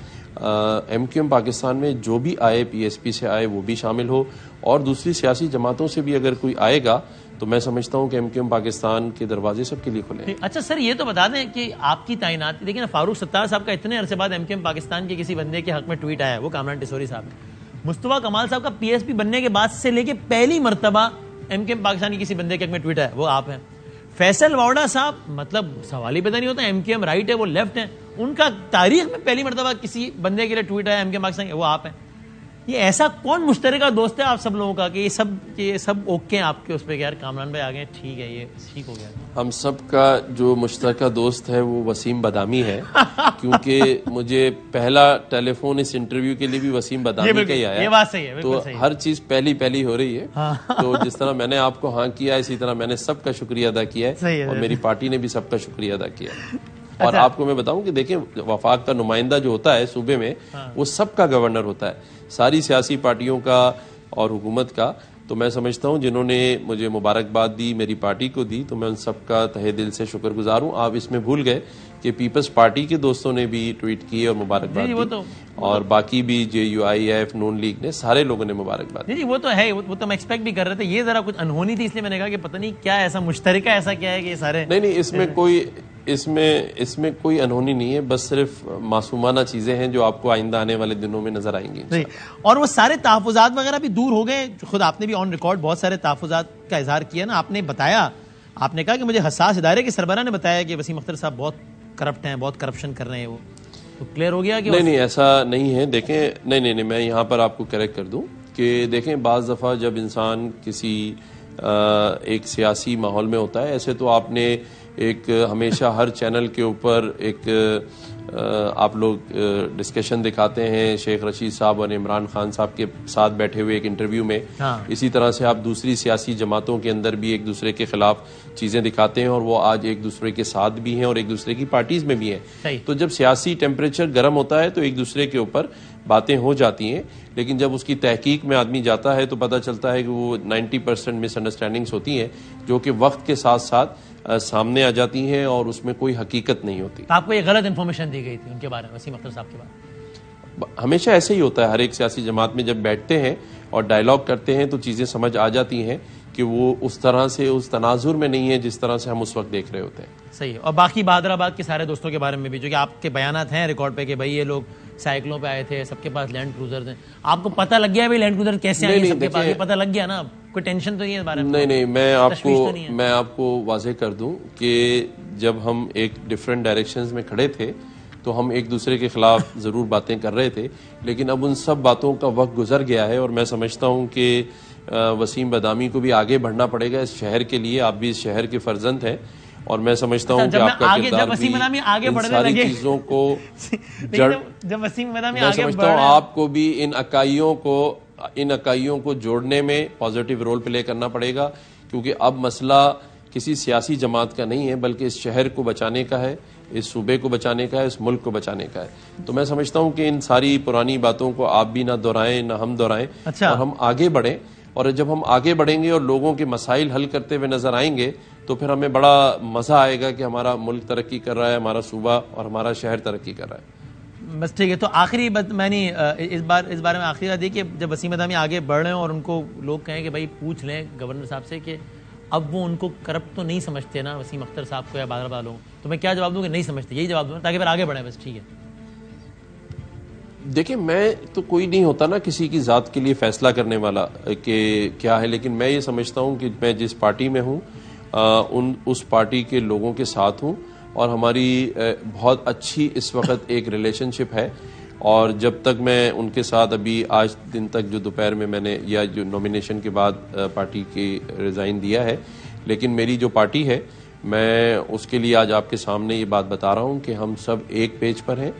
एमक्यूएम पाकिस्तान में जो भी आए, पीएसपी से आए वो भी शामिल हो, और दूसरी सियासी जमातों से भी अगर कोई आएगा तो मैं समझता हूं कि एमक्यूएम पाकिस्तान के दरवाजे सबके लिए खुले हैं। अच्छा सर, ये तो बता दें कि आपकी तैनाती, देखिए ना, फारूक सत्तार साहब का इतने अरसे बाद एमक्यूएम पाकिस्तान के किसी बंदे के हक में ट्वीट आया, वो कामरान टिसोरी साहब है। मुस्तफा कमाल साहब का पीएसपी बनने के बाद से लेके पहली मरतबा एमक्यूएम पाकिस्तान के किसी बंदे के हक में ट्वीट आया, वो आप हैं। फैसल वावड़ा साहब, मतलब सवाल ही पता नहीं होता, एमक्यूएम राइट है वो लेफ्ट है, उनका तारीख में पहली मरतबा किसी बंदे के लिए ट्वीट आया एमक्यूएम पाकिस्तान के, वो आप हैं। ये ऐसा कौन मुश्तरका दोस्त है आप सब लोगों का कि ये सब ओके हैं आपके उस पर, यार कामरान भाई आ गए, ठीक है, ये ठीक हो गया? हम सब का जो मुश्तरका दोस्त है वो वसीम बदामी है, क्योंकि मुझे पहला टेलीफोन इस इंटरव्यू के लिए भी वसीम बदामी का ही आया। ये बात सही है, तो हर चीज पहली हो रही है। तो जिस तरह मैंने आपको हाँ किया, इसी तरह मैंने सबका शुक्रिया अदा किया है और मेरी पार्टी ने भी सबका शुक्रिया अदा किया है। और आपको मैं बताऊं कि देखिए, वफाक का नुमाइंदा जो होता है सूबे में, वो सबका गवर्नर होता है, सारी सियासी पार्टियों का और हुकूमत का। तो मैं समझता हूं जिन्होंने मुझे मुबारकबाद दी, मेरी पार्टी को दी, तो मैं उन सबका तहे दिल से शुक्रगुजार हूं। आप इसमें भूल गए कि पीपल्स पार्टी के दोस्तों ने भी ट्वीट किए और मुबारकबाद दी, और बाकी भी JUIF, नून लीग ने, सारे लोगों ने मुबारकबाद दी। जी, वो तो है, वो तो हम एक्सपेक्ट भी कर रहे थे। ये जरा कुछ अनहोनी थी, इसलिए मैंने कहा कि पता नहीं क्या ऐसा मुश्तरका ऐसा क्या है कि ये सारे। नहीं, इसमें कोई अनहोनी नहीं है, बस सिर्फ मासूमाना चीजें हैं जो आपको आइंदा आने वाले दिनों में नजर आएंगी। और वो सारे तहफ़्फ़ुज़ात वगैरह भी दूर हो गए, खुद आपने भी ऑन रिकॉर्ड बहुत सारे तहफ़्फ़ुज़ात का इजहार किया ना, आपने बताया, आपने कहा कि मुझे हसास इदारे के सरबराह ने बताया कि वसीम अख्तर साहब बहुत करप्ट हैं, बहुत करप्शन कर रहे हैं, वो तो क्लियर हो गया कि नहीं, ऐसा नहीं है। देखें, नहीं, मैं यहाँ पर आपको करेक्ट कर दूं कि देखें, बाज़ दफ़ा जब इंसान किसी एक सियासी माहौल में होता है, ऐसे तो आपने एक हमेशा हर चैनल के ऊपर एक आप लोग डिस्कशन दिखाते हैं शेख रशीद साहब और इमरान खान साहब के साथ बैठे हुए एक इंटरव्यू में। इसी तरह से आप दूसरी सियासी जमातों के अंदर भी एक दूसरे के खिलाफ चीजें दिखाते हैं, और वो आज एक दूसरे के साथ भी हैं और एक दूसरे की पार्टीज में भी हैं। तो जब सियासी टेम्परेचर गर्म होता है तो एक दूसरे के ऊपर बातें हो जाती हैं, लेकिन जब उसकी तहकीक में आदमी जाता है तो पता चलता है कि वो 90% मिसअंडरस्टैंडिंग्स होती हैं जो कि वक्त के साथ साथ सामने आ जाती हैं और उसमें कोई हकीकत नहीं होती। तो आपको ये गलत इन्फॉर्मेशन दी गई थी उनके बारे में, वसीम अख्तर साहब के बारे में? हमेशा ऐसे ही होता है, हर एक सियासी जमात में जब बैठते हैं और डायलॉग करते हैं तो चीज़ें समझ आ जाती हैं कि वो उस तरह से उस तनाजुर में नहीं है जिस तरह से हम उस वक्त देख रहे होते हैं। सही है। और बाकी बहादुराबाद के सारे दोस्तों के बारे में भी, जो कि आपके बयानात हैं रिकॉर्ड पे कि भाई ये लोग साइकिलों पे आए थे, सबके पास लैंड क्रूजर थे। आपको पता लग गया भाई लैंड क्रूजर कैसे आए सबके पास? ये पता लग गया ना? कोई टेंशन तो नहीं है इस बारे में? नहीं, मैं आपको वाजे कर दूं कि जब हम एक डिफरेंट डायरेक्शंस में खड़े थे तो हम एक दूसरे के खिलाफ जरूर बातें कर रहे थे, लेकिन अब उन सब बातों का वक्त गुजर गया है और मैं समझता हूं कि वसीम बदामी को भी आगे बढ़ना पड़ेगा इस शहर के लिए। आप भी इस शहर के फर्जंद हैं और मैं समझता हूं कि आपका किरदार भी आगे इन बढ़ने सारी लगे चीजों को जब वसीम बदामी मैं आगे समझता हूं आपको भी इन इकाइयों को जोड़ने में पॉजिटिव रोल प्ले करना पड़ेगा, क्योंकि अब मसला किसी सियासी जमात का नहीं है बल्कि इस शहर को बचाने का है, इस सूबे को बचाने का है, इस मुल्क को बचाने का है। तो मैं समझता हूं कि इन सारी पुरानी बातों को आप भी ना दोहराएं ना हम दोहराएं। अच्छा। और हम आगे बढ़ें, और जब हम आगे बढ़ेंगे और लोगों के मसाइल हल करते हुए नजर आएंगे तो फिर हमें बड़ा मजा आएगा कि हमारा मुल्क तरक्की कर रहा है, हमारा सूबा और हमारा शहर तरक्की कर रहा है। बस ठीक है। तो आखिरी बात मैंने इस बारे में आखिरी बात दी कि जब वसीम बदामी आगे बढ़ रहे हैं और उनको लोग कहें कि भाई पूछ लें गवर्नर साहब से कि अब वो उनको करप्ट तो नहीं समझते ना वसीम अख्तर साहब को या बादल वालों, तो मैं क्या जवाब दूं कि नहीं समझते? यही जवाब दूंगा ताकि फिर आगे बढ़े। बस ठीक है। देखिए, मैं तो कोई नहीं होता ना किसी की जात के लिए फैसला करने वाला कि क्या है, लेकिन मैं ये समझता हूँ कि मैं जिस पार्टी में हूँ उस पार्टी के लोगों के साथ हूँ और हमारी बहुत अच्छी इस वक्त एक रिलेशनशिप है। और जब तक मैं उनके साथ अभी आज दिन तक जो दोपहर में मैंने या जो नॉमिनेशन के बाद पार्टी की रिज़ाइन दिया है, लेकिन मेरी जो पार्टी है मैं उसके लिए आज आपके सामने ये बात बता रहा हूँ कि हम सब एक पेज पर हैं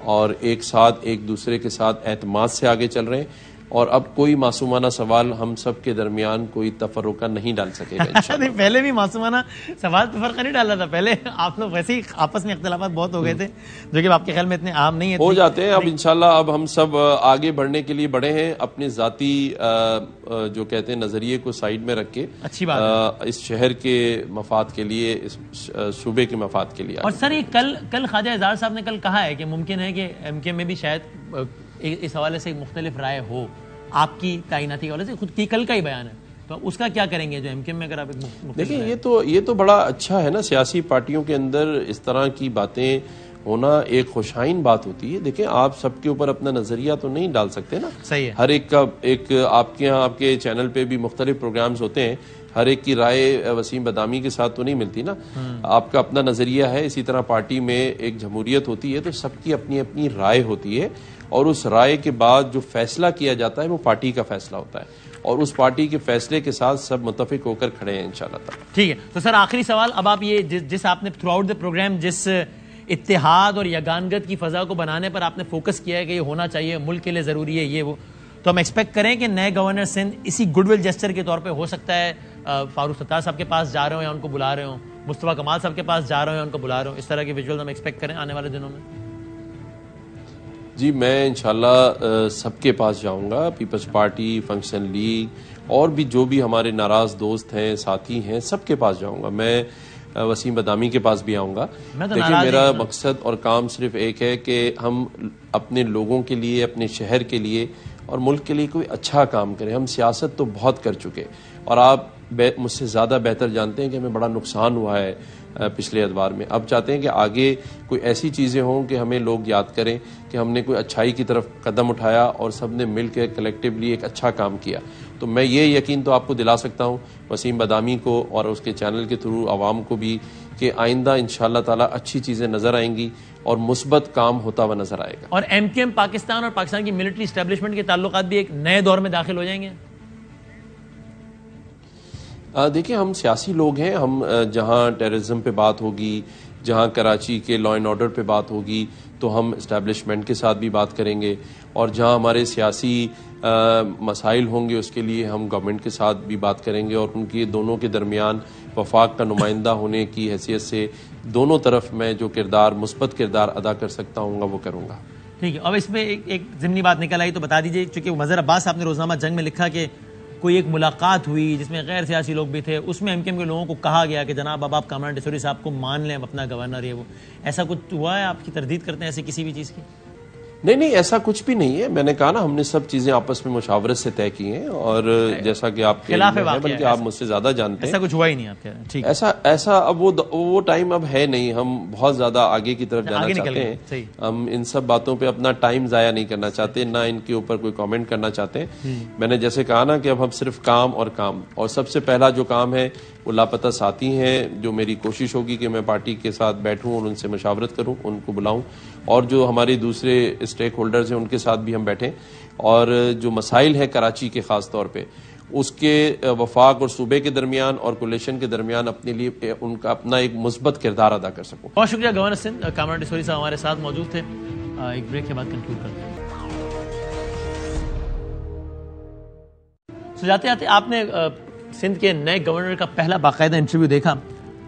और एक साथ एक दूसरे के साथ एतमाद से आगे चल रहे हैं और अब कोई मासूमाना सवाल हम सब के दरमियान कोई तफर्रुका नहीं डाल सकेगा इंशाअल्लाह। नहीं, पहले भी मासूमाना सवाल तफर्रुका नहीं डाला था। पहले आप लोग वैसे ही आपस में इख्तिलाफात बहुत हो गए थे जो कि आपके ख्याल में इतने आम नहीं है। हो जाते हैं। अब इंशाल्लाह अब हम सब आगे बढ़ने के लिए बढ़े हैं, अपने जाती जो कहते हैं नजरिए को साइड में रख के अच्छी बात इस शहर के मफाद के लिए, इस सूबे के मफाद के लिए। और सर ये कल ख्वाजा एजाज साहब ने कल कहा है कि मुमकिन है कि एमके में भी शायद इस हवाले से मुख्तलिफ राय हो आपकी तैनाती के हवाले से। खुद की कल का ही बयान है, तो उसका क्या करेंगे जो एमके में? अगर आप देखिए, ये तो बड़ा अच्छा है ना, सियासी पार्टियों के अंदर इस तरह की बातें होना एक खुशाइन बात होती है। देखिए, आप सबके ऊपर अपना नजरिया तो नहीं डाल सकते ना। सही है। हर एक का एक आपके यहाँ आपके चैनल पे भी मुख्तलिफ प्रोग्राम्स होते हैं, हर एक की राय वसीम बदामी के साथ तो नहीं मिलती ना। आपका अपना नजरिया है, इसी तरह पार्टी में एक जमहूरियत होती है तो सबकी अपनी अपनी राय होती है और उस राय के बाद जो फैसला किया जाता है वो पार्टी का फैसला होता है और उस पार्टी के फैसले के साथ सब मुत्तफिक होकर खड़े हैं इंशाअल्लाह। ठीक है। तो सर आखिरी सवाल, अब आप ये जिस आपने थ्रू आउट द प्रोग्राम जिस इत्तेहाद और यगानगत की फजा को बनाने पर आपने फोकस किया है कि ये होना चाहिए, मुल्क के लिए जरूरी है ये वो, तो हम एक्सपेक्ट करें कि नए गवर्नर सिंध इसी गुडविल जेस्चर के तौर पे हो सकता है फारूक सत्तार साहब के पास जा रहे हो या उनको बुला रहे हो, मुस्तफा कमाल साहब के पास जा रहे हो या उनको बुला रहे हो, इस तरह के विजुअल हम एक्सपेक्ट करें आने वाले दिनों में? जी, मैं इंशाल्लाह सबके पास जाऊंगा, पीपल्स पार्टी, फंक्शन लीग और भी जो भी हमारे नाराज दोस्त हैं, साथी हैं, सबके पास जाऊंगा। मैं वसीम बदामी के पास भी आऊंगा। देखिए, मेरा मकसद और काम सिर्फ एक है कि हम अपने लोगों के लिए, अपने शहर के लिए और मुल्क के लिए कोई अच्छा काम करें। हम सियासत तो बहुत कर चुके और आप मुझसे ज़्यादा बेहतर जानते हैं कि हमें बड़ा नुकसान हुआ है पिछले अदवार में। अब चाहते हैं कि आगे कोई ऐसी चीज़ें हों कि हमें लोग याद करें कि हमने कोई अच्छाई की तरफ कदम उठाया और सब ने मिल के कलेक्टिवली एक अच्छा काम किया। तो मैं ये यकीन तो आपको दिला सकता हूँ वसीम बदामी को और उसके चैनल के थ्रू आवाम को भी कि आइंदा इंशाअल्लाह ताला अच्छी चीज़ें नज़र आएंगी और मुस्बत काम होता हुआ नजर आएगा। और एमकेएम पाकिस्तान और पाकिस्तान की मिलिट्री एस्टेब्लिशमेंट के ताल्लुकात भी एक नए दौर में दाखिल हो जाएंगे। देखिए, हम सियासी लोग हैं, हम जहां टेररिज्म पे बात होगी, जहां कराची के लॉ एंड ऑर्डर पे बात होगी तो हम इस्टेब्लिशमेंट के साथ भी बात करेंगे और जहां हमारे सियासी मसाइल होंगे उसके लिए हम गवर्नमेंट के साथ भी बात करेंगे और उनकी दोनों के दरमियान वफाक का नुमाइंदा होने की हैसियत से दोनों तरफ मैं जो किरदार मुस्बत किरदार अदा कर सकता हूँ वो करूँगा। ठीक है। अब इसमें एक ज़िमनी बात निकल आई तो बता दीजिए, चूँकि मज़हर अब्बास साहब ने रोज़नामा जंग में लिखा कि कोई एक मुलाकात हुई जिसमें गैर सियासी लोग भी थे, उसमें एमकेएम के लोगों को कहा गया कि जनाब अब आप कामरान टिसोरी साहब को मान लें अपना गवर्नर, ये वो, ऐसा कुछ हुआ है? आपकी तरदीद करते हैं ऐसी किसी भी चीज़ की? नहीं, ऐसा कुछ भी नहीं है। मैंने कहा ना, हमने सब चीजें आपस में मुशावरत से तय की हैं, और जैसा कि आप बल्कि आप मुझसे ज्यादा जानते हैं, ऐसा कुछ हुआ ही नहीं आपके। ठीक, ऐसा अब वो टाइम अब है नहीं। हम बहुत ज्यादा आगे की तरफ जाना चाहते हैं। हम इन सब बातों पे अपना टाइम जाया नहीं करना चाहते, ना इनके ऊपर कोई कमेंट करना चाहते हैं। मैंने जैसे कहा ना कि अब हम सिर्फ काम, और सबसे पहला जो काम है वो लापता साथी हैं, जो मेरी कोशिश होगी कि मैं पार्टी के साथ बैठूं और उनसे मशावरत करूं, उनको बुलाऊं, और जो हमारे दूसरे स्टेक होल्डर्स हैं उनके साथ भी हम बैठें, और जो मसाइल हैं कराची के खास तौर पे, उसके वफाक और सूबे के दरमियान और कोलिशन के दरमियान अपने लिए उनका अपना एक मुस्बत किरदार अदा कर सकूं। बहुत शुक्रिया गवर्नर सिंध। कामरान टिसोरी साहब हमारे साथ मौजूद थे। एक ब्रेक के बाद कंक्लूड करते हैं। जाते जाते आपने सिंध के नए गवर्नर का पहला बाकायदा इंटरव्यू देखा,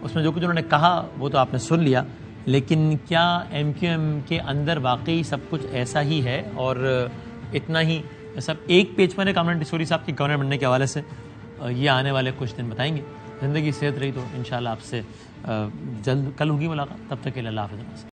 उसमें जो कुछ उन्होंने कहा वो तो आपने सुन लिया, लेकिन क्या MQM के अंदर वाकई सब कुछ ऐसा ही है और इतना ही सब एक पेज पर है कामरान टिसोरी साहब के गवर्नर बनने के हवाले से? ये आने वाले कुछ दिन बताएंगे। ज़िंदगी सेहत रही तो इंशाल्लाह आपसे जल्द कल होगी मुलाकात। तब तक के लिए अल्लाह हाफ़िज़।